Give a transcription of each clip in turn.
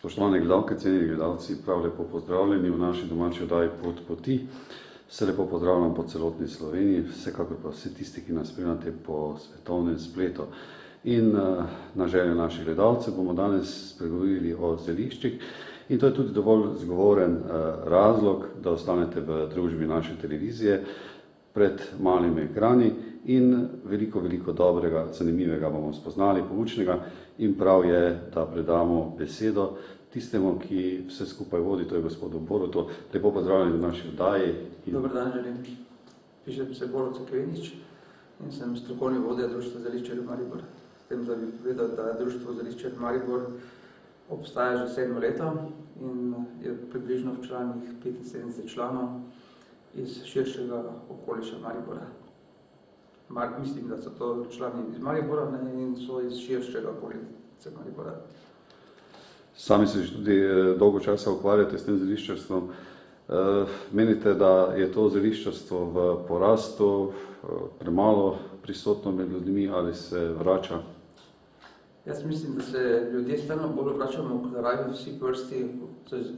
Spoštovane gledalke, cenjeni gledalci, prav lepo pozdravljeni v naši domači oddaji Pot poti. Vse lepo pozdravljam po celotni Sloveniji, vsekakor pa vse tisti, ki nas spremljate po svetovnem spletu. In na željo naših gledalcev bomo danes spregovorili o zeliščih. In to je tudi dovolj zgovoren razlog, da ostanete v družbi naše televizije pred malimi ekrani in veliko dobrega, zanimivega bomo spoznali, poučnega, in prav je, da predamo besedo tistemu, ki vse skupaj vodi, to je gospodu Borutu. Lepo pozdravljeni v naši oddaji. Dobar dan, želim. Pišem se Borut Cekvenič in sem strokovni vodja Društva zeliščarjev Maribor. S tem, da bi povedal, da Društvo zeliščarjev Maribor obstaja že 7 leta in je približno v članih 75 članov iz širšega okoliša Maribora. Mislim, da so to člani iz Maribora in so iz širšega okolice Maribora. Sami se že tudi dolgo časa ukvarjate s tem zeliščarstvom. Menite, da je to zeliščarstvo v porastu, premalo prisotno med ljudmi ali se vrača? Jaz mislim, da se ljudje stalno bolj vračamo k naravi vsi vrsti.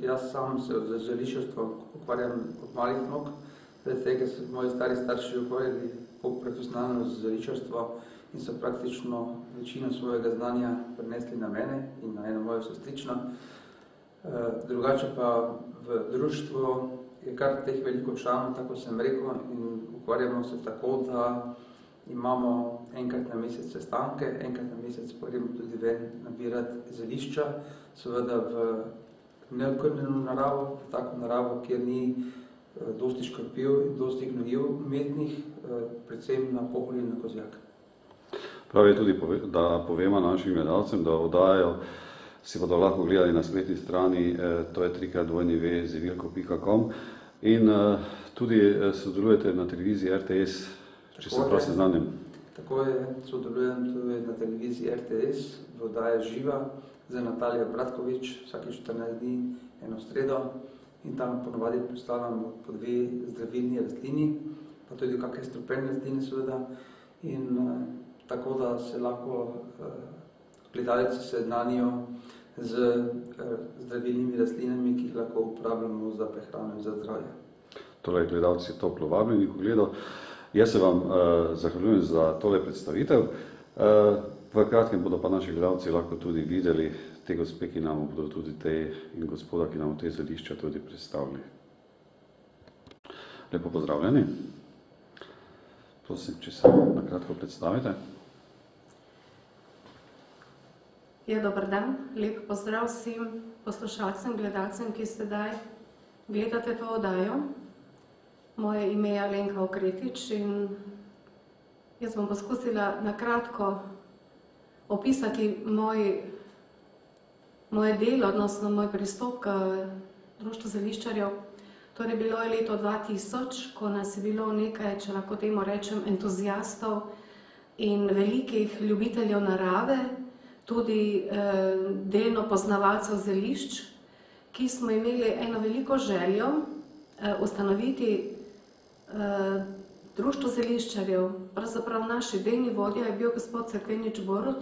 Jaz sam se z zeliščarstvom ukvarjam od malih nog, pred tega so moji stari starši ukvarjali profesionalno z zeliščarstvo in so praktično večino svojega znanja prenesli na mene in na eno mojo sestrično. Drugače pa v društvu je kar teh veliko članov, tako sem rekel, in ukvarjamo se tako, da imamo enkrat na mesec sestanke, enkrat na mesec pa gremo tudi ven nabirati zelišča, seveda v neokrnjeno naravo, v tako naravo, kjer ni dosti škropiv in dosti gnojiv umetnih, predvsem na pohol in na kozjak. Prav je tudi, da povemo našim gledalcem, da oddajo si bodo lahko gledali na spletni strani, to je www.zevilko.com, in tudi sodelujete na televiziji RTS, če se prav seznanim. Tako je, sodelujem tudi na televiziji RTS, v oddaji Živa z Natalijo Bratkovič, vsake 14 dni, eno sredo, in tam ponovadi predstavljamo po 2 zdravilni rastlini, pa tudi kakšne strupene rastline seveda, in tako da se lahko gledalci seznanijo z zdravilnimi rastlinami, ki jih lahko uporabljamo za prehrano in za zdravje. Torej, gledalci toplo vabljeni k ogledu. Jaz se vam zahvaljujem za tole predstavitev. V kratkem bodo pa naši gledalci lahko tudi videli te gospe, ki nam bodo tudi te in gospoda, ki nam te zelišča tudi predstavili. Lepo pozdravljeni. Prosim, če se na kratko predstavite. Ja, dober dan, lep pozdrav vsem poslušalcem, gledalcem, ki sedaj gledate to oddajo. Moje ime je Alenka Okretič in jaz bom poskusila na kratko opisati moje delo, odnosno moj pristop k Društvu zeliščarjev. Torej, bilo je leto 2000, ko nas je bilo nekaj, če lahko temu rečem, entuziastov in velikih ljubiteljev narave, tudi delno poznavalcev zelišč, ki smo imeli eno veliko željo ustanoviti Društvo zeliščarjev. Pravzaprav naš idejni vodja je bil gospod Cekvenič Borut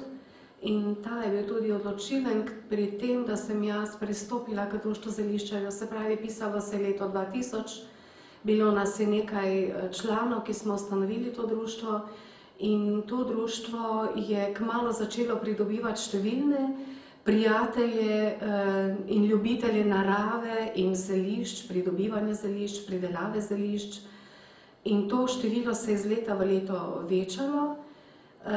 in ta je bil tudi odločilen pri tem, da sem jaz pristopila k Društvu zeliščarjev. Se pravi, pisalo se je leto 2000, bilo nas je nekaj članov, ki smo ustanovili to društvo. In to društvo je kmalu začelo pridobivati številne prijatelje in ljubitelje narave in zelišč, pridobivanja zelišč, pridelave zelišč. In to število se je iz leta v leto večalo,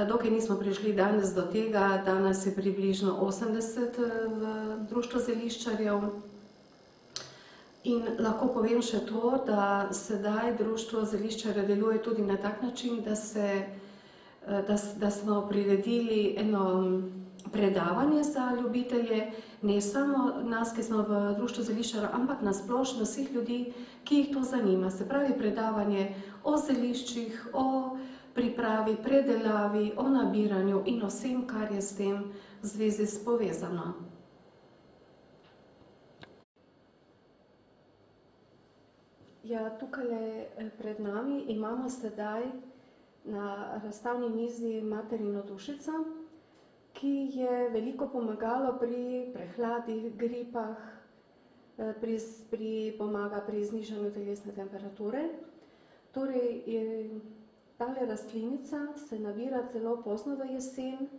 dokaj nismo prišli danes do tega, danes je približno 80 v Društvu zeliščarjev. In lahko povem še to, da sedaj Društvo zeliščarjev deluje tudi na tak način, da smo priredili eno predavanje za ljubitelje, ne samo nas, ki smo v Društvu zeliščarjev, ampak na splošno vseh ljudi, ki jih to zanima. Se pravi, predavanje o zeliščih, o pripravi, predelavi, o nabiranju in o vsem, kar je s tem v zvezi povezano. Ja, tukaj pred nami imamo sedaj na razstavni mizi materino dušico. ki je veliko pomagalo pri prehladih, gripah, pomaga pri znižanju telesne temperature. Torej, tale rastlinica se nabira celo pozno v jesen.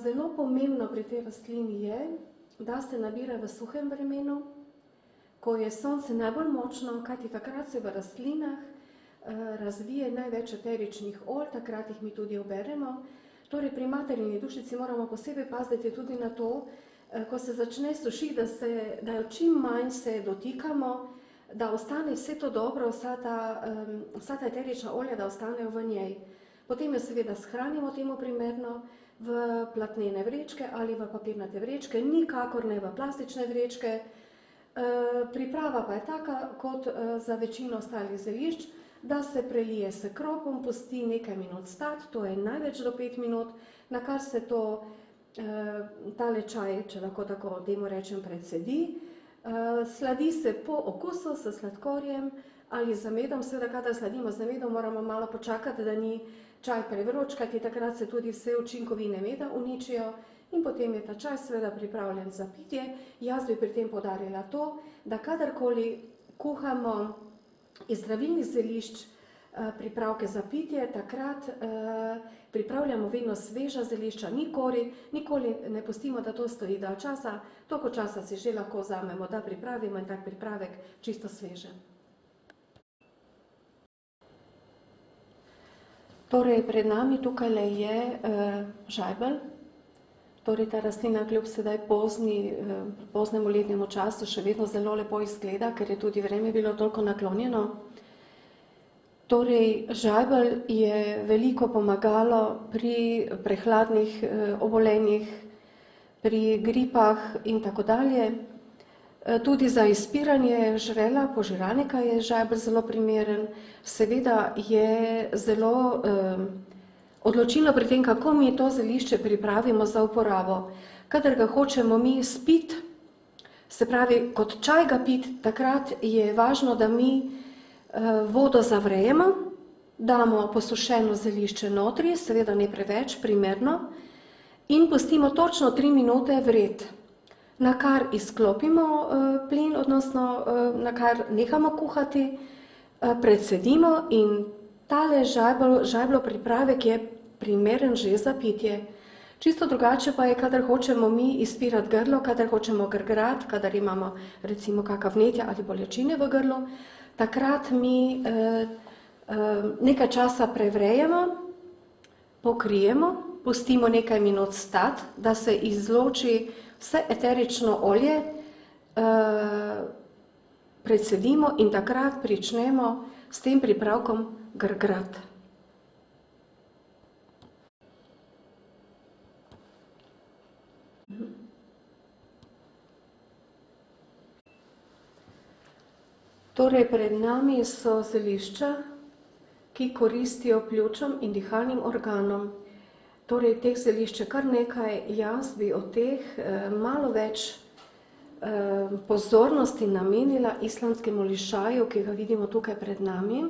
Zelo pomembno pri tej rastlini je, da se nabira v suhem vremenu, ko je sonce najbolj močno, kajti takrat se v rastlinah razvije največ eteričnih olj, takrat jih mi tudi oberemo. Torej, pri materini dušici moramo posebej paziti tudi na to, ko se začne sušiti, da jo čim manj se dotikamo, da ostane vse to dobro, vsa ta eterična olja, da ostanejo v njej. Potem jo seveda shranimo temu primerno v platnene vrečke ali v papirnate vrečke, nikakor ne v plastične vrečke. Priprava pa je taka, kot za večino ostalih zelišč, da se prelije s kropom, pusti nekaj minut stati, to je največ do 5 minut, na kar se tale čaj, če lahko tako temu rečem, precedi. Sladi se po okusu s sladkorjem ali z medom, seveda kadar sladimo z medom, moramo malo počakati, da ni čaj prevroč, kajti takrat se tudi vse učinkovine meda uničijo in potem je ta čaj seveda pripravljen za pitje. Jaz bi pri tem poudarila to, da kadarkoli kuhamo iz zdravilnih zelišč pripravke za pitje, takrat pripravljamo vedno sveža zelišča, nikoli ne pustimo, da to stoji dalj časa, toliko časa si že lahko vzamemo, da pripravimo in tak pripravek čisto sveže. Torej, pred nami tukaj je žajbelj. Torej, ta rastlina kljub sedaj poznemu letnemu času še vedno zelo lepo izgleda, ker je tudi vreme bilo toliko naklonjeno. Torej, žajbelj je veliko pomagalo pri prehladnih obolenjih, pri gripah in tako dalje. Tudi za izpiranje žrela, požiralnika je žajbelj zelo primeren. Seveda je zelo odločilno pri tem, kako mi to zelišče pripravimo za uporabo. Kadar ga hočemo mi spiti, se pravi kot čaj ga piti, takrat je važno, da mi vodo zavrejemo, damo posušeno zelišče notri, seveda ne preveč, primerno, in pustimo točno 3 minute vreti. Na kar izklopimo plin, odnosno na kar nehamo kuhati, precedimo in tale žajblov pripravek je primeren že za pitje. Čisto drugače pa je, kadar hočemo mi izpirati grlo, kadar hočemo grgrati, kadar imamo recimo kakav vnetja ali bolečine v grlu, takrat mi nekaj časa prevrejemo, pokrijemo, pustimo nekaj minut stati, da se izloči vse eterično olje, precedimo in takrat pričnemo s tem pripravkom grgrati. Torej, pred nami so zelišča, ki koristijo pljučom in dihalnim organom. Torej, teh zelišč je kar nekaj, jaz bi od teh malo več pozornosti namenila islandskemu lišaju, ki ga vidimo tukaj pred nami.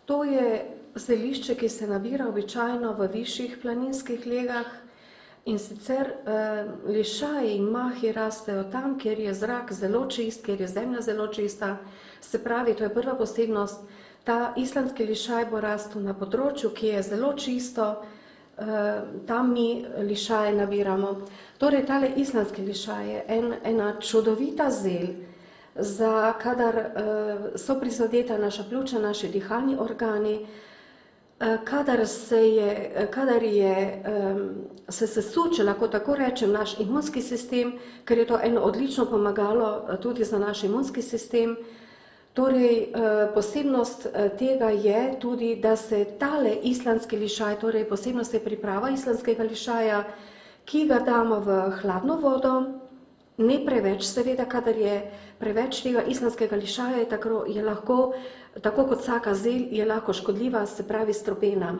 To je zelišče, ki se nabira običajno v višjih planinskih legah in sicer lišaji in mahi rastejo tam, kjer je zrak zelo čist, kjer je zemlja zelo čista. Se pravi, to je prva posebnost, ta islandski lišaj bo rastel na področju, ki je zelo čisto, tam mi lišaje nabiramo. Torej, tale islandski lišaj je ena čudovita zel, za kadar so prizadeta naša pljuča, naši dihalni organi, kadar se sesuče, lahko tako rečem, naš imunski sistem, ker je to eno odlično pomagalo tudi za naš imunski sistem. Torej, posebnost tega je tudi, da se tale islandski lišaj, torej posebnost je priprava islandskega lišaja, ki ga damo v hladno vodo, ne preveč, seveda, kadar je preveč tega islandskega lišaja, je lahko, tako kot vsaka zel, je lahko škodljiva, se pravi strupena.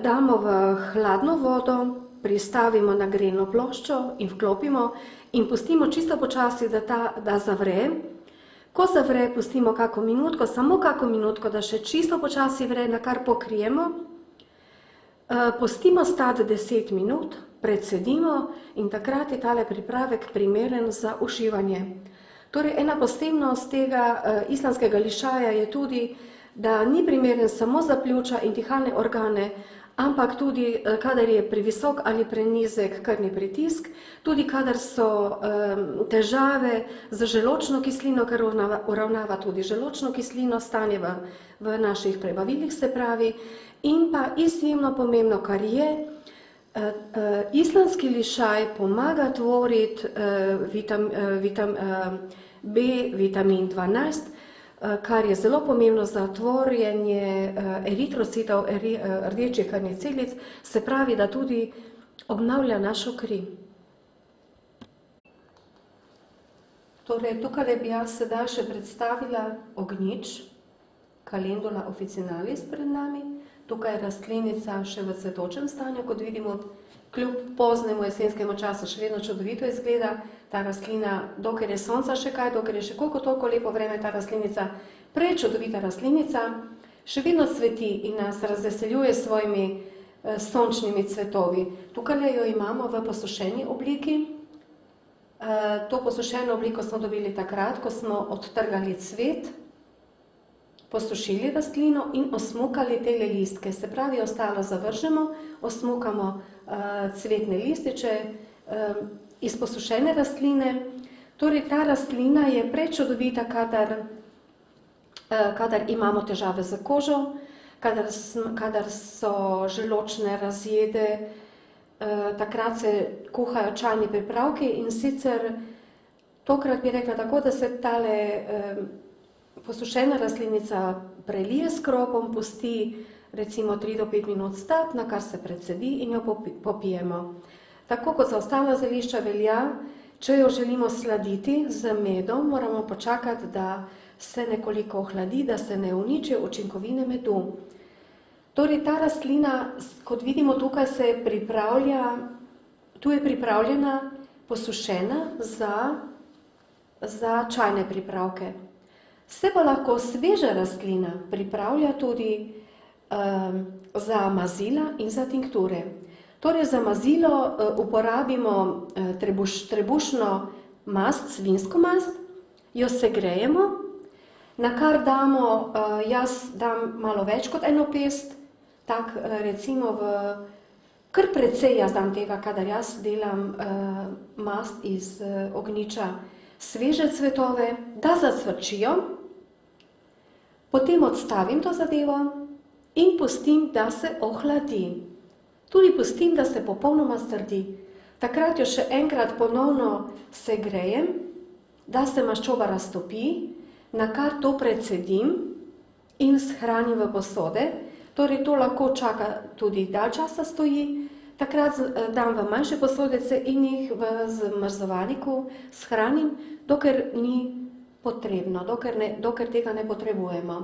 Damo v hladno vodo, pristavimo na grelno ploščo in vklopimo in pustimo čisto počasi, da zavre. Ko zavre, pustimo kako minutko, samo kako minutko, da še čisto počasi vre, na kar pokrijemo. Pustimo stati 10 minut, precedimo in takrat je tale pripravek primeren za uživanje. Torej, ena posebnost tega islamskega lišaja je tudi, da ni primeren samo za pljuča in dihalne organe, ampak tudi, kadar je previsok ali prenizek krvni pritisk, tudi kadar so težave z želodčno kislino, ker uravnava tudi želodčno kislino, stanje v naših prebavilih, se pravi, in pa izjemno pomembno, kar je, islamski lišaj pomaga tvoriti vitamin 12, kar je zelo pomembno za tvorjenje eritrocitov, rdečih krvnih celic, se pravi, da tudi obnavlja našo kri. Torej, tukaj bi jaz sedaj še predstavila ognjič, Calendula officinalis pred nami. Tukaj je rastlinica še v cvetočem stanju, kot vidimo, kljub poznemu jesenskemu času še vedno čudovito izgleda. Ta rastlina, dokler je sonca še kaj, dokler je še koliko toliko lepo vreme, ta rastlinica, prečudovita rastlinica, še vedno cveti in nas razveseljuje s svojimi sončnimi cvetovi. Tukaj jo imamo v posušeni obliki. To posušeno obliko smo dobili takrat, ko smo odtrgali cvet, posušili rastlino in osmukali tele listke. Se pravi, ostalo zavržemo, osmukamo cvetne lističe iz posušene rastline. Torej, ta rastlina je prečudovita, kadar imamo težave z kožo, kadar so želodčne razjede, takrat se kuhajo čajni pripravki in sicer tokrat bi rekla tako, da se tale posušena rastlinica prelije s kropom, pusti recimo 3 do 5 minut stati, na kar se precedi in jo popijemo. Tako kot za ostala zelišča velja, če jo želimo sladiti z medom, moramo počakati, da se nekoliko ohladi, da se ne uničijo učinkovine medu. Torej, ta rastlina, kot vidimo tukaj, se pripravlja, tu je pripravljena, posušena za čajne pripravke. Se pa lahko sveža rastlina pripravlja tudi za mazila in za tinkture. Torej, za mazilo uporabimo trebušno mast, svinjsko mast, jo segrejemo, na kar damo, jaz dam malo več kot eno pest, tak recimo kar precej jaz dam tega, kadar jaz delam mast iz ognjiča, sveže cvetove, da zacvrčijo, potem odstavim to zadevo in pustim, da se ohladi. Tudi pustim, da se popolnoma strdi. Takrat jo še enkrat ponovno segrejem, da se maščoba raztopi, na kar to precedim in shranim v posode. Torej, to lahko čaka tudi dalj časa stoji. Takrat dam v manjše posodice in jih v zmrzovalniku shranim, dokler ni potrebno, dokler tega ne potrebujemo.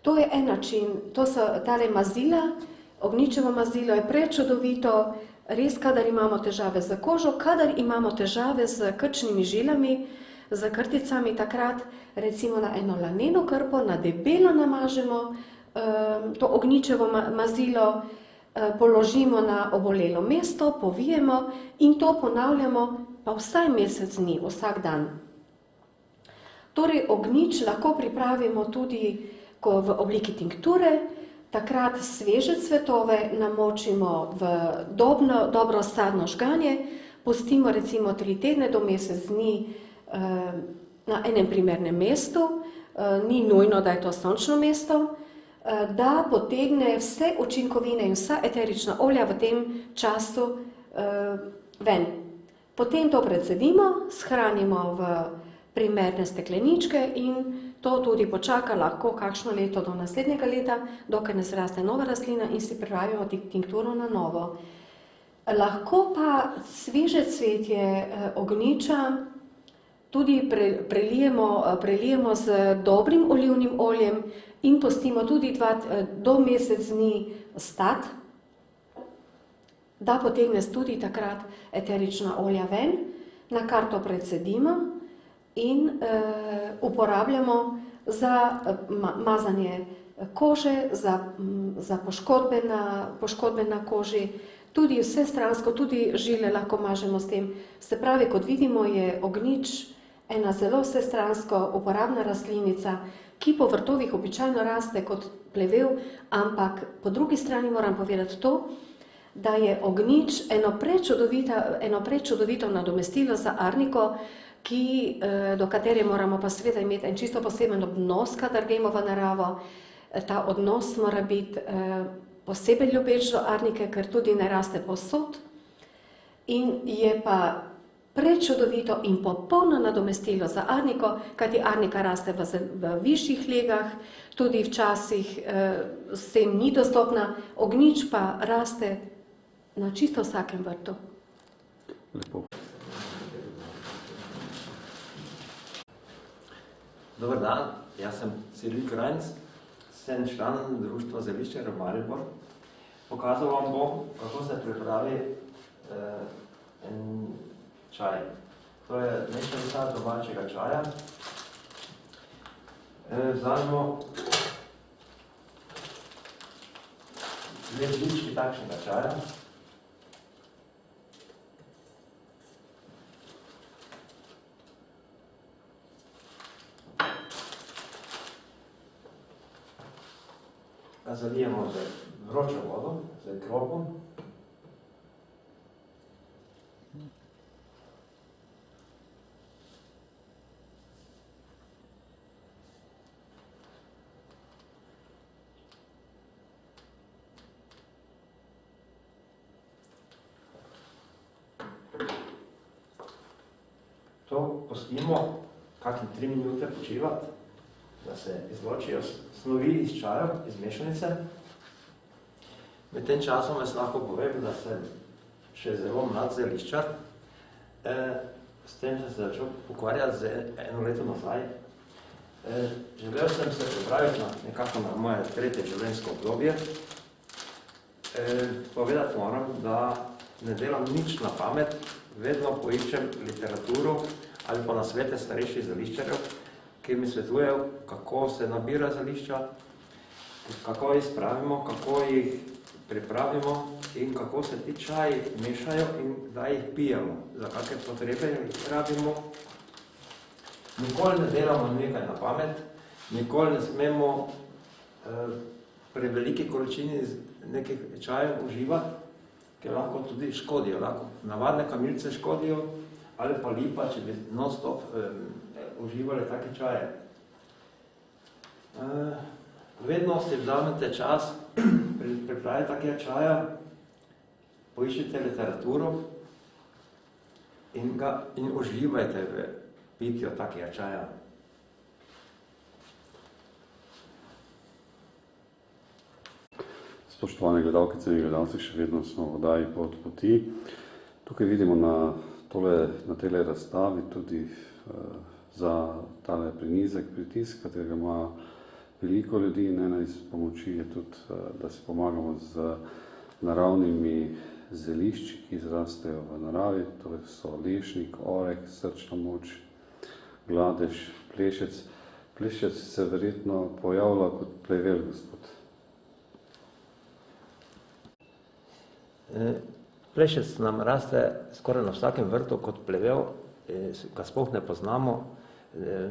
To je en način, to so tale mazila, ognjičevo mazilo je prečudovito, res kadar imamo težave z kožo, kadar imamo težave z krčnimi žilami, z krticami, takrat recimo na eno laneno krpo, na debelo namažemo to ognjičevo mazilo, položimo na obolelo mesto, povijemo in to ponavljamo pa vsaj mesec dni, vsak dan. Torej, ognjič lahko pripravimo tudi v obliki tinkture, takrat sveže cvetove namočimo v dobro sadno žganje, pustimo recimo 3 tedne do mesec dni na enem primernem mestu, ni nujno, da je to sončno mesto, da potegne vse učinkovine in vsa eterična olja v tem času ven. Potem to precedimo, shranimo v primerne stekleničke in to tudi počaka lahko kakšno leto do naslednjega leta, dokler ne zraste nova rastlina in si pripravimo tinkturo na novo. Lahko pa sveže cvetje ognjiča tudi prelijemo z dobrim olivnim oljem in pustimo tudi do mesec dni stati, da potegne tudi takrat eterična olja ven, na kar to precedimo in uporabljamo za mazanje kože, za poškodbe na koži, tudi vsestransko, tudi žile lahko mažemo s tem. Se pravi, kot vidimo, je ognjič ena zelo vsestransko uporabna rastlinica, ki po vrtovih običajno raste kot plevel, ampak po drugi strani moram povedati to, da je ognjič eno prečudovito nadomestilo za arniko, do katere moramo pa seveda imeti en čisto poseben odnos, kadar gremo v naravo. Ta odnos mora biti posebej ljubeč do arnike, ker tudi ne raste povsod in je pa prečudovito in popolno nadomestilo za arniko, kajti arnika raste v višjih legah, tudi včasih sem ni dostopna, ognjič pa raste na čisto vsakem vrtu. Lepo. Dobar dan, jaz sem Ciril Krajnc, sem član društva Zeliščarjev Maribor. Pokazal vam bom, kako se pripravi en čaj. To je mešanica domačega čaja. Vzamemo 2 žlički takšnega čaja. Ga zalijemo z vročo vodo, z kropom. To pustimo kakšne 3 minute počivati, da se izločijo snovi iz čaja, iz mešanice. Med tem časom vas lahko povem, da sem še zelo mlad zeliščar. S tem sem se začel ukvarjati z 1 leto nazaj. Želel sem se pripraviti nekako na moje 3. življenjsko obdobje. Povedati moram, da ne delam nič na pamet, vedno poiščem literaturo ali pa nasvete starejših zeliščarjev, ki mi svetujejo, kako se nabira zelišča, kako jih spravimo, kako jih pripravimo in kako se ti čaji mešajo in da jih pijemo, za kakšne potrebe jih rabimo. Nikoli ne delamo nekaj na pamet, nikoli ne smemo pri veliki količini nekih čajev uživati, ker lahko tudi škodijo. Navadne kamilice škodijo ali pa lipa, če bi non-stop uživali take čaje. Vedno si vzamete čas pri pripravi takega čaja, poiščite literaturo in uživajte v pitju takega čaja. Spoštovane gledalke in gledalci, še vedno smo v oddaji Pot poti. Tukaj vidimo na tele razstavi tudi za tale prenizek pritisk, katerega ima veliko ljudi in ena iz pomoči je tudi, da si pomagamo z naravnimi zelišči, ki izrastejo v naravi, torej so lešnik, oreh, srčna moč, gladež, plešec. Plešec se verjetno pojavlja kot plevel, gospod. Plešec nam raste skoraj na vsakem vrtu kot plevel, ga sploh ne poznamo.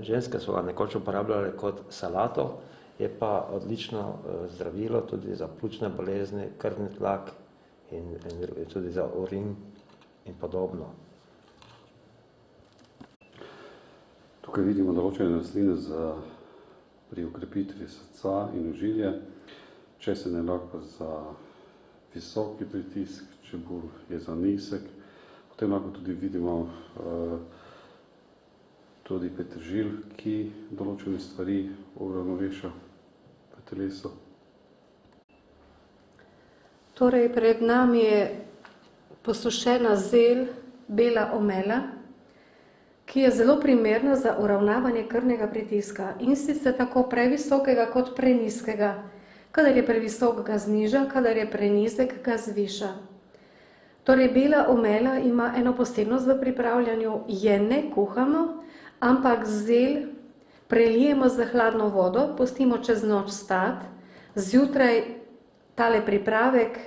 Ženske so ga nekoč uporabljale kot salato, je pa odlično zdravilo tudi za pljučne bolezni, krvni tlak in tudi za urin in podobno. Tukaj vidimo določene rastline pri ukrepitvi srca in ožilja, česen je lahko za visoki pritisk, čebul je za nizek. Potem lahko tudi vidimo tudi petržil, ki določene stvari uravnoveša v telesu. Torej, pred nami je posušena zel, bela omela, ki je zelo primerna za uravnavanje krvnega pritiska in sicer tako previsokega kot prenizkega. Kadar je previsok, ga zniža, kadar je prenizek, ga zviša. Torej, bela omela ima eno posebnost v pripravljanju, je ne kuhamo, ampak zel prelijemo z hladno vodo, pustimo čez noč stati zjutraj tale pripravek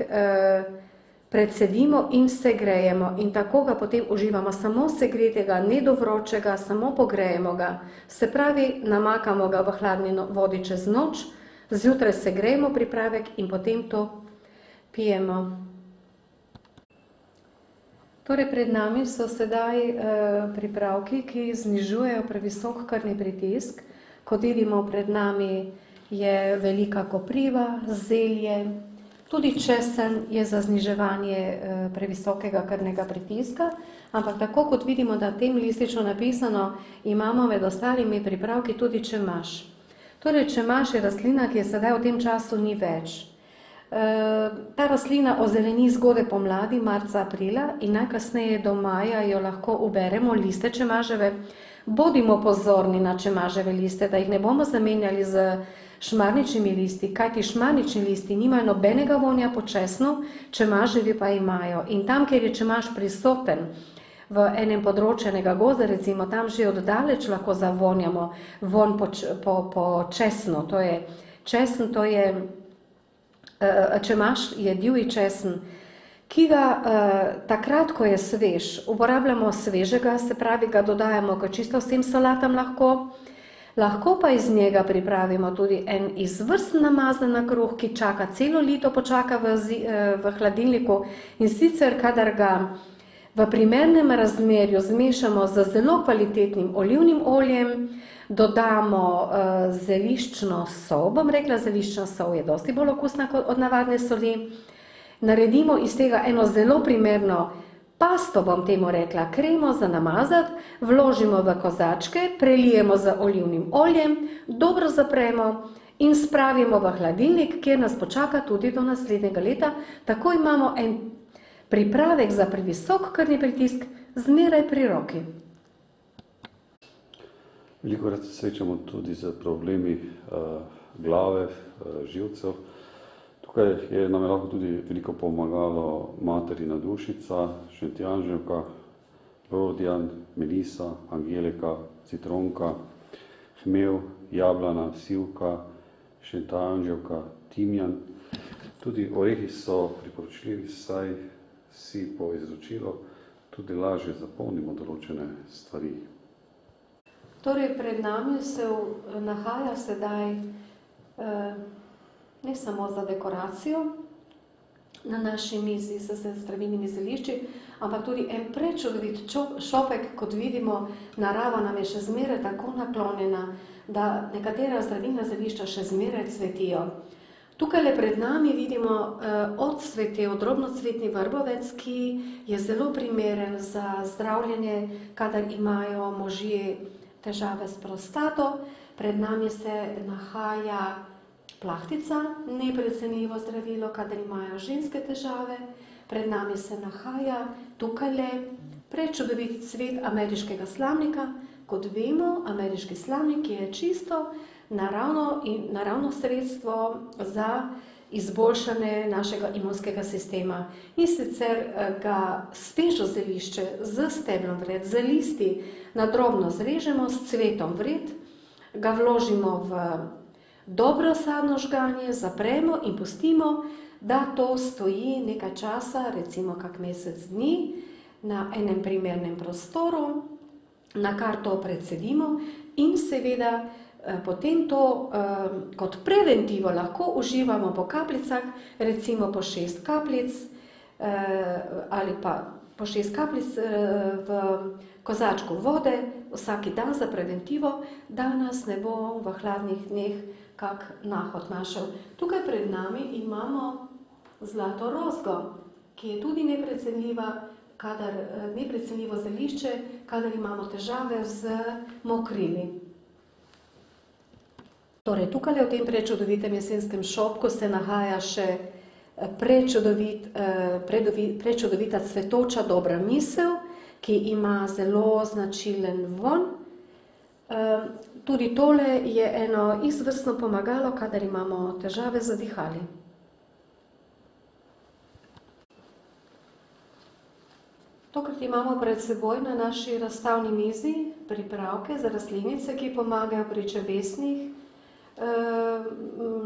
predsedimo in segrejemo in tako ga potem uživamo, samo segretega, ne do vročega, samo pogrejemo ga. Se pravi, namakamo ga v hladni vodi čez noč, zjutraj segrejemo pripravek in potem to pijemo. Torej, pred nami so sedaj pripravki, ki znižujejo previsok krvni pritisk. Kot vidimo, pred nami je velika kopriva, zelje, tudi česen je za zniževanje previsokega krvnega pritiska, ampak tako kot vidimo, da tem listično napisano, imamo med ostalimi pripravki tudi čemaž. Torej, čemaž je rastlina, ki je sedaj v tem času ni več. Ta rastlina ozeleni zgodaj pomladi, marca, aprila in najkasneje do maja jo lahko uberemo, liste čemaževe. Bodimo pozorni na čemaževe liste, da jih ne bomo zamenjali z šmarničnimi listi, kajti šmarnični listi nimajo nobenega vonja po česnu, čemaževi pa imajo. In tam, kjer je čemaž prisoten v enem področjenega gozda, recimo tam že oddaleč lahko zavonjamo von po česnu. To je česen, to je čemaž, je divji česen, ki ga takrat, ko je svež, uporabljamo svežega, se pravi, ga dodajamo k čisto vsem salatam lahko pa iz njega pripravimo tudi en izvrsten namazan na kruh, ki čaka celo leto, počaka v hladilniku in sicer, kadar ga v primernem razmerju zmešamo z zelo kvalitetnim olivnim oljem, dodamo zeliščno sol, bom rekla, zeliščna sol je dosti bolj okusna od navadne soli, naredimo iz tega eno zelo primerno pasto, bom temu rekla, kremo za namazati, vložimo v kozačke, prelijemo z olivnim oljem, dobro zapremo in spravimo v hladilnik, kjer nas počaka tudi do naslednjega leta. Tako imamo en pripravek za previsok krvni pritisk zmeraj pri roki. Velikokrat se srečamo tudi z problemi glave, živcev. Tukaj je nam lahko tudi veliko pomagalo materina dušica, šentjanževka, rodijan, melisa, angelika, citronka, hmev, jablana, sivka, šentjanževka, timjan. Tudi orehi so priporočljivi, saj si po izročilu tudi lažje zapolnimo določene stvari. Torej, pred nami se nahaja sedaj ne samo za dekoracijo na naši mizi s zdravilnimi zelišči, ampak tudi en prečudovit šopek, kot vidimo, narava nam je še zmeraj tako naklonjena, da nekatera zdravilna zelišča še zmeraj cvetijo. Tukaj pred nami vidimo odcvetel drobnocvetni vrbovec, ki je zelo primeren za zdravljenje, kadar imajo možje težave s prostato. Pred nami se nahaja plahtica, neprecenljivo zdravilo, kadar imajo ženske težave. Pred nami se nahaja tukaj prečudovit cvet ameriškega slamnika. Kot vemo, ameriški slamnik je čisto naravno sredstvo za izboljšanje našega imunskega sistema. In sicer ga svežo zelišče z steblom vred, z listi na drobno zrežemo, s cvetom vred, ga vložimo v dobro sadno žganje, zapremo in pustimo, da to stoji nekaj časa, recimo kak mesec dni, na enem primernem prostoru, na kar to precedimo in seveda potem to kot preventivo lahko uživamo po kapljicah, recimo po 6 kapljic ali pa po 6 kapljic v kozačku vode vsaki dan za preventivo, da nas ne bo v hladnih dneh kak nahod našel. Tukaj pred nami imamo zlato rozgo, ki je tudi neprecenljivo zelišče, kadar imamo težave z mokrili. Torej, tukaj v tem prečudovitem jesenskem šopku se nahaja še prečudovita cvetoča dobra misel, ki ima zelo značilen vonj. Tudi tole je eno izvrstno pomagalo, kadar imamo težave z dihali. Tokrat imamo pred seboj na naši razstavni mizi pripravke za rastlinice, ki pomagajo pri črevesnih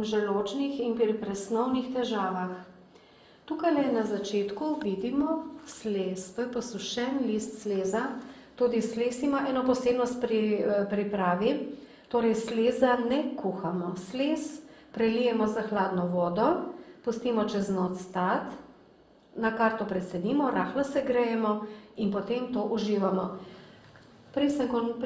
želodčnih in pri presnovnih težavah. Tukaj na začetku vidimo slez, to je posušen list sleza. Tudi slez ima eno posebnost pri pripravi, torej sleza ne kuhamo. Slez prelijemo za hladno vodo, pustimo čez noč stati, na kar to precedimo, rahlo se grejemo in potem to uživamo. Prej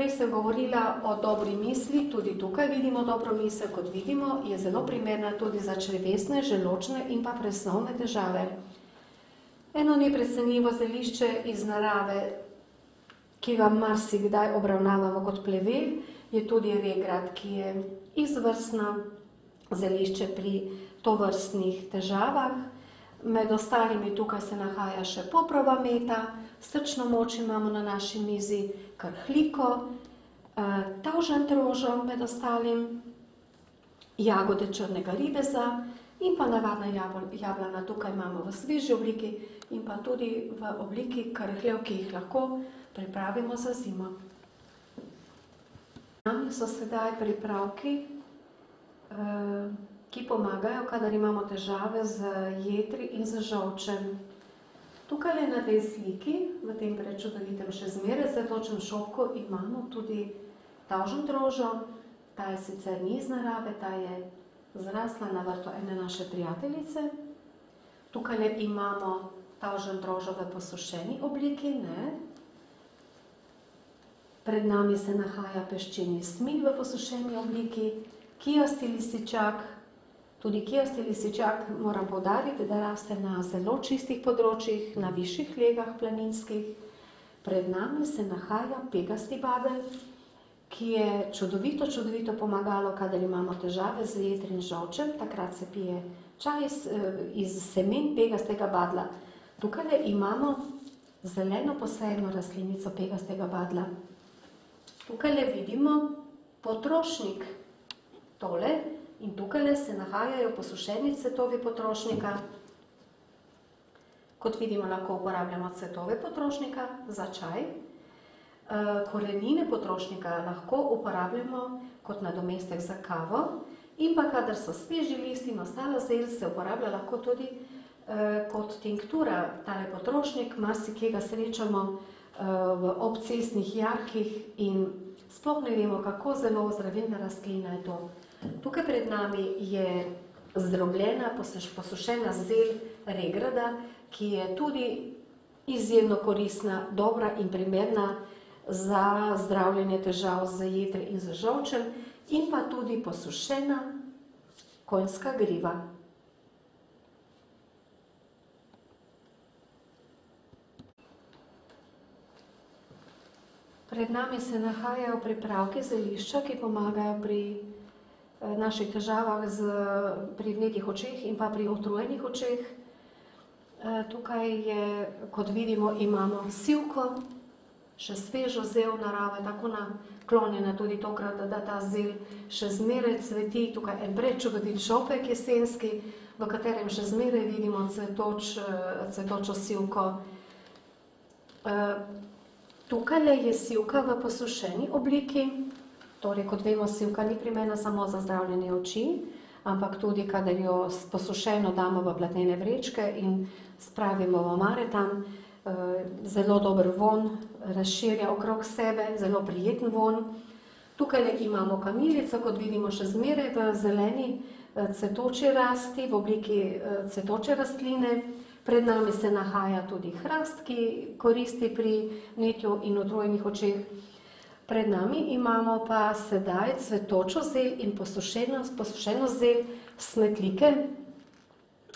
sem govorila o dobri misli, tudi tukaj vidimo dobro misel, kot vidimo, je zelo primerna tudi za črevesne, želodčne in pa presnovne težave. Eno neprecenljivo zelišče iz narave, ki ga marsikdaj obravnavamo kot plevel, je tudi regrad, ki je izvrstno zelišče pri tovrstnih težavah. Med ostalimi tukaj se nahaja še poprova meta, srčno moč imamo na naši mizi, krhliko, tavžent rožo med ostalim, jagode črnega ribeza in pa navadna jablana. Tukaj imamo v sveži obliki in pa tudi v obliki krhljev, ki jih lahko pripravimo za zimo. Nami so sedaj pripravki, ki pomagajo, kadar imamo težave z jetri in z žolčem. Tukaj na tej sliki, v tem prečudovitem še zmeraj cvetočem šopku, imamo tudi tavžent rožo. Ta je sicer ni iz narave, ta je zrasla na vrtu ene naše prijateljice. Tukaj imamo tavžent rožo v posušeni obliki, ne. Pred nami se nahaja peščeni smilj v posušeni obliki, kijasti lisičak. Tudi kijasti lisičak moram poudariti, da raste na zelo čistih področjih, na višjih legah planinskih. Pred nami se nahaja pegasti badelj, ki je čudovito pomagalo, kadar imamo težave z jetri in žolčem. Takrat se pije čaj iz semen pegastega badla. Tukaj imamo zeleno posejeno rastlinico pegastega badla. Tukaj vidimo potrošnik, tole, in tukaj se nahajajo posušeni cvetovi potrošnika. Kot vidimo, lahko uporabljamo cvetove potrošnika za čaj. Korenine potrošnika lahko uporabljamo kot nadomestek za kavo in pa kadar so sveži listi in ostala zel, se uporablja lahko tudi kot tinktura. Tale potrošnik, marsikje ga srečamo v obcestnih jarkih in sploh ne vemo, kako zelo zdravilna rastlina je to. Tukaj pred nami je zdrobljena, posušena zel regrada, ki je tudi izjemno koristna, dobra in primerna za zdravljenje težav z jetri in z žolčem, in pa tudi posušena konjska griva. Pred nami se nahajajo pripravki zelišča, ki pomagajo pri naših težavah pri vnetih očeh in pa pri utrujenih očeh. Tukaj je, kot vidimo, imamo sivko, še svežo zel narave, tako naklonjena tudi tokrat, da ta zel še zmeraj cveti. Tukaj en prečudovit šopek jesenski, v katerem še zmeraj vidimo cvetočo sivko. Tukaj je sivka v posušeni obliki. Torej, kot vemo, sivka ni primerna samo za zdravljenje oči, ampak tudi, kadar jo posušeno damo v platnene vrečke in spravimo v omare tam, zelo dober vonj razširja okrog sebe, zelo prijeten vonj. Tukaj imamo kamilico, kot vidimo, še zmeraj v zeleni cvetoči rasti, v obliki cvetoče rastline. Pred nami se nahaja tudi hrast, ki koristi pri vnetju in utrujenih očeh. Pred nami imamo pa sedaj cvetočo zel in posušeno zel smetlike,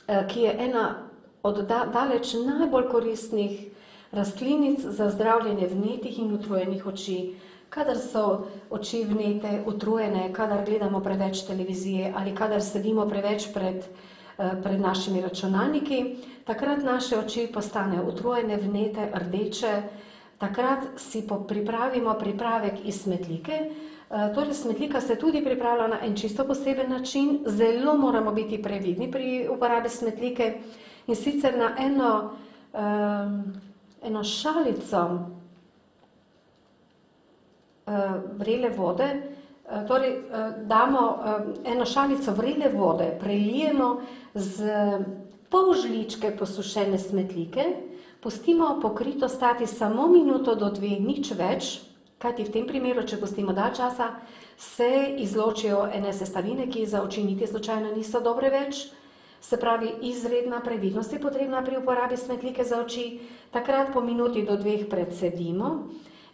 ki je ena od daleč najbolj koristnih rastlinic za zdravljenje vnetih in utrujenih oči. Kadar so oči vnete, utrujene, kadar gledamo preveč televizije ali kadar sedimo preveč pred našimi računalniki, takrat naše oči postanejo utrujene, vnete, rdeče. Takrat si pripravimo pripravek iz smetlike. Torej, smetlika se tudi pripravlja na en čisto poseben način. Zelo moramo biti previdni pri uporabi smetlike. In sicer na eno šalico vrele vode Torej, damo eno šalico vrele vode, prelijemo z pol žličke posušene smetlike, pustimo pokrito stati samo minuto do 2, nič več, kajti v tem primeru, če pustimo dalj časa, se izločijo ene sestavine, ki za oči niti slučajno niso dobre več. Se pravi, izredna previdnost je potrebna pri uporabi smetlike za oči. Takrat po minuti do 2 predsedimo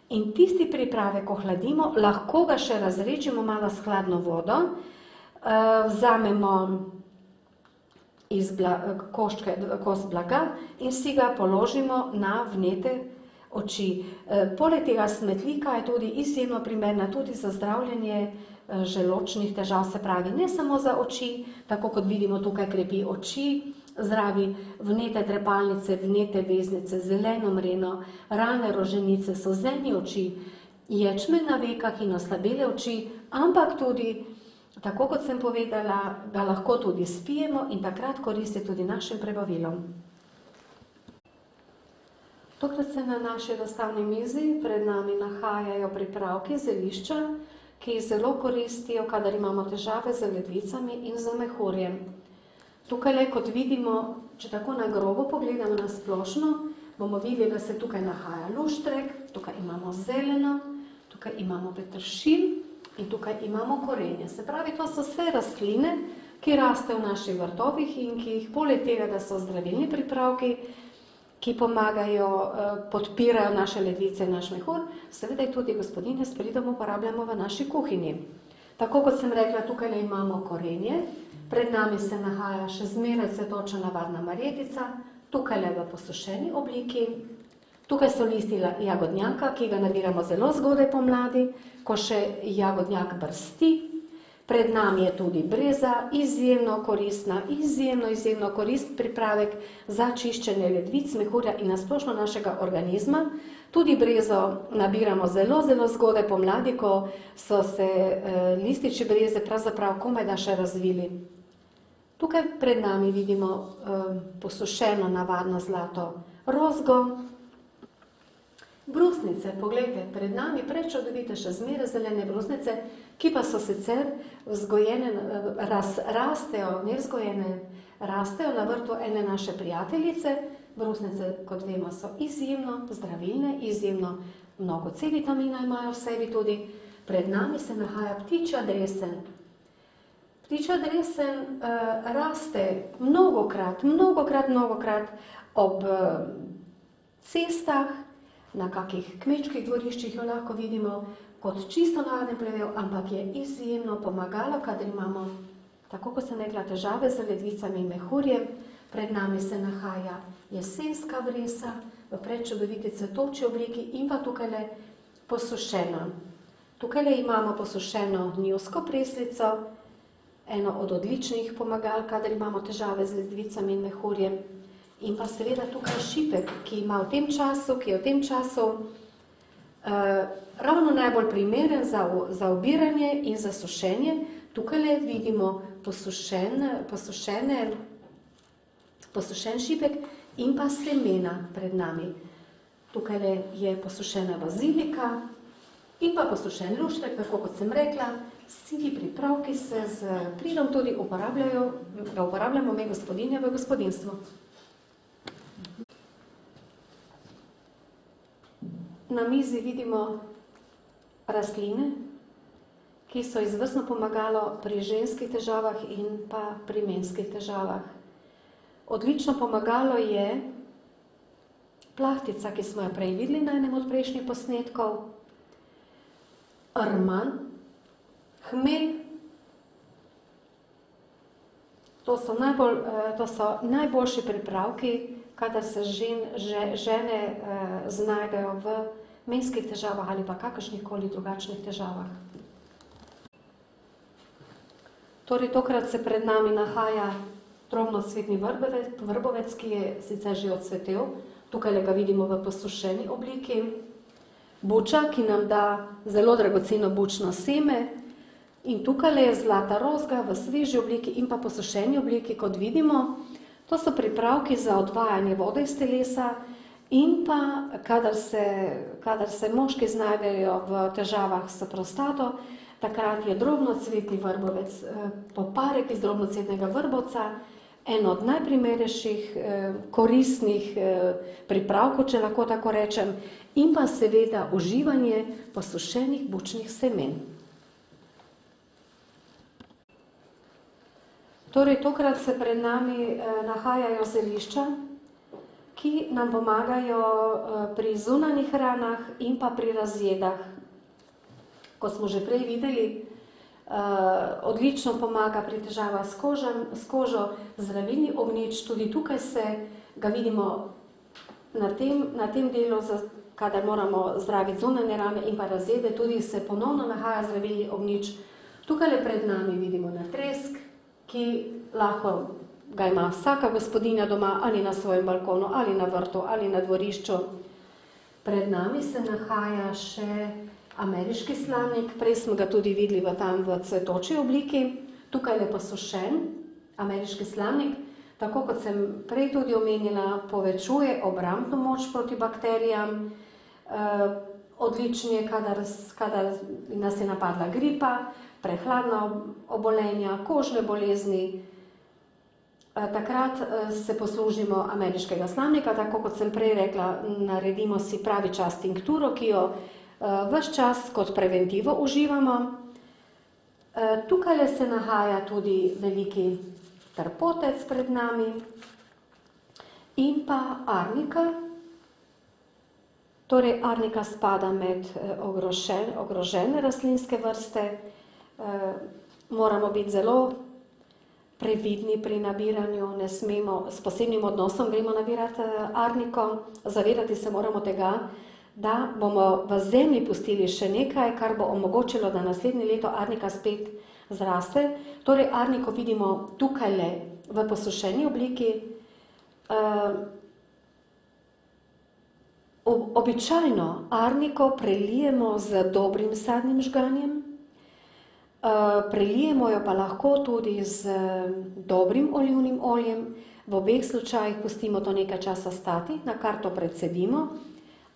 in tisti pripravek ohladimo, lahko ga še razredčimo malo s hladno vodo, vzamemo iz kost blaga in si ga položimo na vnete oči. Poleg tega smetlika je tudi izjemno primerna tudi za zdravljenje želodčnih težav, se pravi ne samo za oči, tako kot vidimo tukaj krepi oči, zdravi vnete trepalnice, vnete veznice, zeleno mreno, rane roženice, solzeni oči, ječmen na vekah in oslabele oči, ampak tudi, tako kot sem povedala, ga lahko tudi spijemo in takrat koristi tudi našim prebavilom. Tokrat se na naši razstavni mizi pred nami nahajajo pripravki zelišča, ki zelo koristijo, kadar imamo težave z ledvicami in z mehurjem. Tukaj, kot vidimo, če tako na grobo pogledamo na splošno, bomo videli, da se tukaj nahaja luštrek, tukaj imamo zeleno, tukaj imamo peteršilj in tukaj imamo korenje. Se pravi, to so vse rastline, ki rastejo v naših vrtovih in ki jih poleg tega, da so zdravilni pripravki, ki pomagajo, podpirajo naše ledvice in naš mehur, seveda tudi gospodinje s pridom uporabljamo v naši kuhinji. Tako kot sem rekla, tukaj imamo korenje, pred nami se nahaja še zmeraj cvetoča navadna marjetica, tukaj v posušeni obliki, tukaj so listi jagodnjaka, ki ga nabiramo zelo zgodaj pomladi, ko še jagodnjak brsti. Pred nami je tudi breza, izjemno koristna, izjemno korist pripravek za čiščenje ledvic, mehurja in nasplošno našega organizma. Tudi brezo nabiramo zelo zgodaj pomladi, ko so se lističi breze pravzaprav komaj da še razvili. Tukaj pred nami vidimo posušeno navadno zlato rozgo. Brusnice, poglejte, pred nami prečudovite še zmeraj zelene brusnice, ki pa so sicer vzgojene, rastejo na vrtu ene naše prijateljice. Brusnice, kot vemo, so izjemno zdravilne, izjemno mnogo C vitamina imajo v sebi tudi. Pred nami se nahaja ptičja dresen. Ptičja dresen raste mnogokrat ob cestah, na kakih kmečkih dvoriščih jo lahko vidimo kot čisto navaden plevel, ampak je izjemno pomagalo, kadar imamo, tako kot sem rekla, težave z ledvicami in mehurjem. Pred nami se nahaja jesenska vresa v prečudoviti cvetoči obliki in pa tukaj posušena. Tukaj imamo posušeno njivsko preslico, eno od odličnih pomagal, kadar imamo težave z ledvicami in mehurjem. In pa seveda tukaj šipek, ki je v tem času ravno najbolj primeren za obiranje in za sušenje. Tukaj vidimo posušen šipek in pa semena pred nami. Tukaj je posušena bazilika in pa posušen luštrek, tako kot sem rekla. Vsi ti pripravki se z pridom tudi uporabljamo mi gospodinje v gospodinstvu. Na mizi vidimo rastline, ki so izvrstno pomagalo pri ženskih težavah in pa pri menskih težavah. Odlično pomagalo je plahtica, ki smo jo prej videli na enem od prejšnjih posnetkov, rman, hmelj. To so najboljši pripravki, kadar se žene znajdejo v menskih težavah ali pa kakršnihkoli drugačnih težavah. Torej, tokrat se pred nami nahaja drobnocvetni vrbovec, ki je sicer že odcvetel. Tukaj ga vidimo v posušeni obliki. Buča, ki nam da zelo dragoceno bučno seme. In tukaj je zlata rozga v sveži obliki in pa posušeni obliki, kot vidimo. To so pripravki za odvajanje vode iz telesa in pa, kadar se moški znajdejo v težavah s prostato, Takrat je drobnocvetni vrbovec, poparek iz drobnocvetnega vrbovca, en od najprimernejših koristnih pripravkov, če lahko tako rečem, in pa seveda uživanje posušenih bučnih semen. Torej, tokrat se pred nami nahajajo zelišča, ki nam pomagajo pri zunanjih ranah in pa pri razjedah. Kot smo že prej videli, odlično pomaga pri težavah s kožo, zdravilni ognjič, tudi tukaj se ga vidimo na tem delu, kadar moramo zdraviti zunanje rane in pa razjede, tudi se ponovno nahaja zdravilni ognjič. Tukaj pred nami vidimo natresk, ki lahko ga ima vsaka gospodinja doma ali na svojem balkonu, ali na vrtu, ali na dvorišču. Pred nami se nahaja še ameriški slamnik, prej smo ga tudi videli tam v cvetoči obliki. Tukaj je posušen ameriški slamnik, tako kot sem prej tudi omenila, povečuje obrambno moč proti bakterijam, odličen je, kadar nas je napadla gripa, prehladna obolenja, kožne bolezni. Takrat se poslužimo ameriškega slamnika, tako kot sem prej rekla, naredimo si pravi čas tinkturo, ki jo ves čas kot preventivo uživamo. Tukaj se nahaja tudi veliki trpotec pred nami in pa arnika. Torej, arnika spada med ogrožene rastlinske vrste. Moramo biti zelo previdni pri nabiranju, ne smemo, s posebnim odnosom gremo nabirati arniko. Zavedati se moramo tega, da bomo v zemlji pustili še nekaj, kar bo omogočilo, da naslednje leto arnika spet zraste. Torej, arniko vidimo tukaj v posušeni obliki. Običajno arniko prelijemo z dobrim sadnim žganjem, prelijemo jo pa lahko tudi z dobrim olivnim oljem. V obeh slučajih pustimo to nekaj časa stati, na kar to precedimo.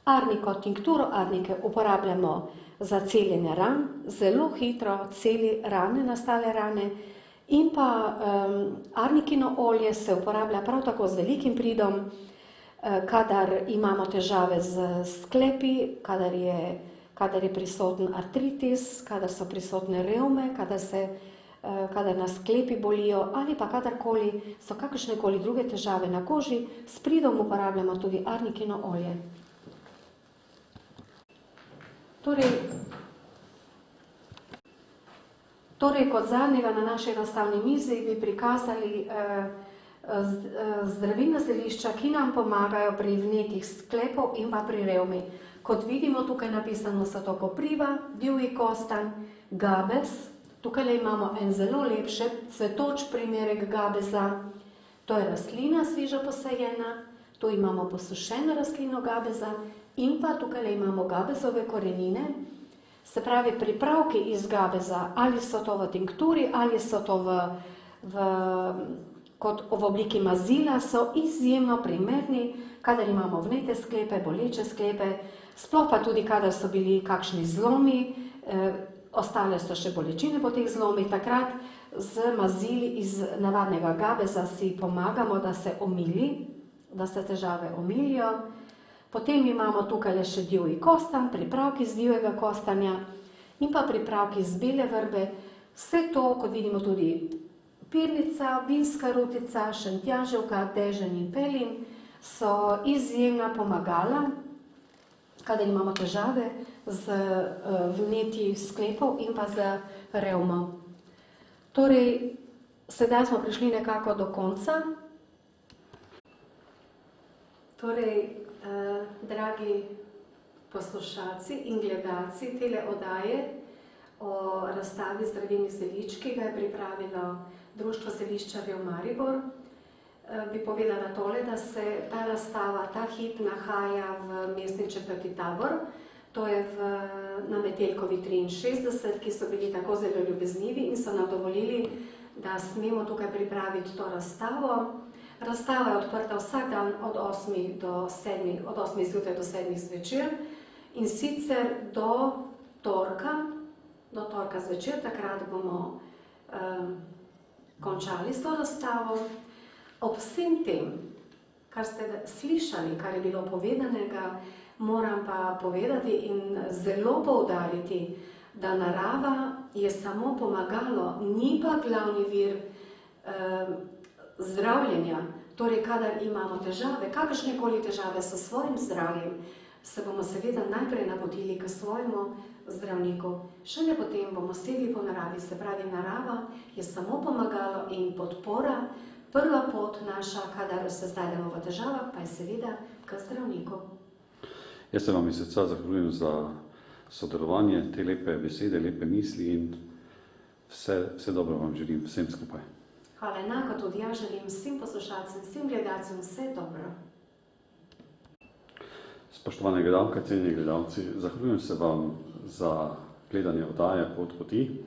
Arniko, tinkturo arnike uporabljamo za celjenje ran, zelo hitro celi rane, nastale rane. In pa arnikino olje se uporablja prav tako z velikim pridom, kadar imamo težave z sklepi, kadar je prisoten artritis, kadar so prisotne revme, kadar nas sklepi bolijo ali pa kadarkoli so kakršnekoli druge težave na koži, s pridom uporabljamo tudi arnikino olje. Torej, kot zadnjega na naši razstavni mizi bi prikazali zdravilna zelišča, ki nam pomagajo pri vnetih sklepov in pa pri revmi. Kot vidimo, tukaj napisano so to kopriva, divji kostanj, gabez. Tukaj imamo en zelo lep cvetoč primerek gabeza. To je rastlina svižo posajena. Tu imamo posušeno rastlino gabeza in pa tukaj imamo gabezove korenine. Se pravi, pripravki iz gabeza, ali so to v tinkturi, ali so to kot v obliki mazila, so izjemno primerni, kadar imamo vnete sklepe, boleče sklepe, sploh pa tudi, kadar so bili kakšni zlomi, ostale so še bolečine po teh zlomih. Takrat z mazili iz navadnega gabeza si pomagamo, da se omili, da se težave omilijo. Potem imamo tukaj še divji kostanj, pripravki z divjega kostanja in pa pripravki z bele vrbe. Vse to, kot vidimo tudi pirnica, vinska rutica, šentjanževka, dežen in pelin, so izjemna pomagala, kadar imamo težave z vnetji sklepov in pa z revmo. Torej, sedaj smo prišli nekako do konca. Torej, dragi poslušalci in gledalci tele oddaje o razstavi zdravilnih zelišč, ki ga je pripravilo Društvo zeliščarjev Maribor, bi povedala tole, da se ta razstava ta hip nahaja v mestni četrti Tabor, to je na Metelkovi 63, ki so bili tako zelo ljubeznivi in so nam dovolili, da smemo tukaj pripraviti to razstavo. Razstava je odprta vsak dan od 8 zjutraj do 7 zvečer in sicer do torka do torka zvečer, takrat bomo končali s to razstavo. Ob vsem tem, kar ste slišali, kar je bilo povedanega, moram pa povedati in zelo poudariti, da narava je samo pomagalo, ni pa glavni vir zdravljenja. Torej, kadar imamo težave, kakršnekoli težave s svojim zdravjem, se bomo seveda najprej napotili k svojemu zdravniku. Šele potem bomo segli po naravi, se pravi, narava je samo pomagalo in podpora. Prva pot naša, kadar se znajdemo v težavah, pa je seveda k zdravniku. Jaz se vam iz srca zahvaljujem za sodelovanje, te lepe besede, lepe misli in vse dobro vam želim vsem skupaj. Hvala, enako tudi jaz želim vsem poslušalcem, vsem gledalcem vse dobro. Spoštovane gledalke, cenjeni gledalci, zahvaljujem se vam za gledanje oddaje Pot poti.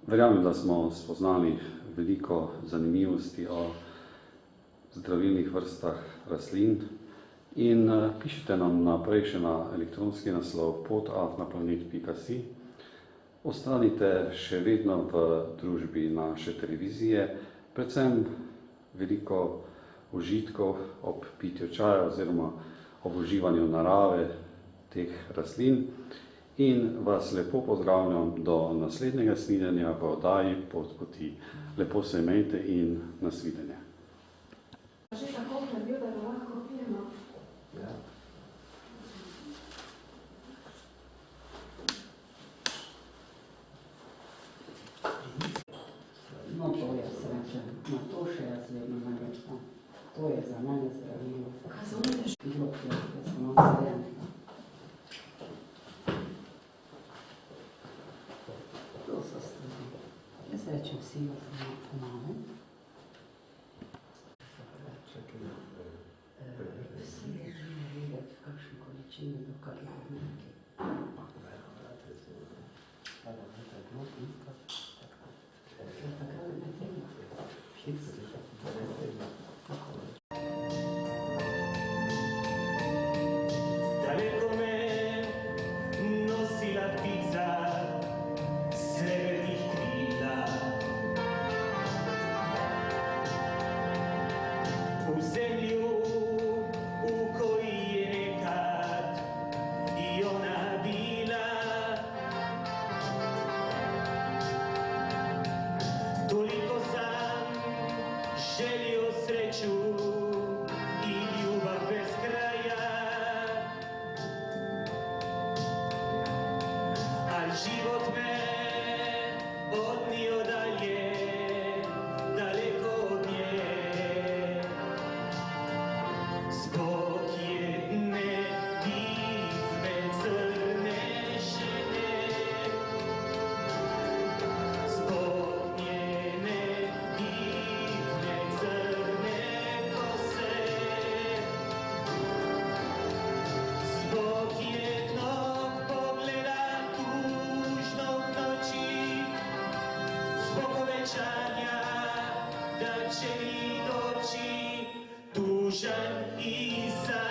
Verjamem, da smo spoznali veliko zanimivosti o zdravilnih vrstah rastlin in pišite nam naprej še na elektronski naslov pot@planet.si. Ostanite še vedno v družbi naše televizije, predvsem veliko užitkov ob pitju čaja oziroma ob uživanju narave teh rastlin in vas lepo pozdravljam do naslednjega snidenja v oddaji Pot poti. Lepo se imejte in nasvidenje. Že tako naredil, da ga lahko pijemo. Ja. No, to je sreča. No, to še jaz vedno naredim. To je za mene zdravilo. Kaj zaumete? Bilo, jaz sem obsejen. To so stvari. Jaz rečem vsi, da sem pomame. Vsi je žene videti, v kakšni količini, do kakih odmerki. Pa da je to glop, nikak. Ja, takrat je ne treba. Šitski. Daleko me nosila ptica severnih krila. V zemlju, v koji je nekad i ona bila. Toliko sam želio sreću i ljubav bez kraja. A život me odnio dalje, daleko od nje. Zbog jedne divne crne žene, zbog njene divne crne kose, zbog jednog pogleda tužnog noći, zbog obećanja da će mi doći tužan i sam.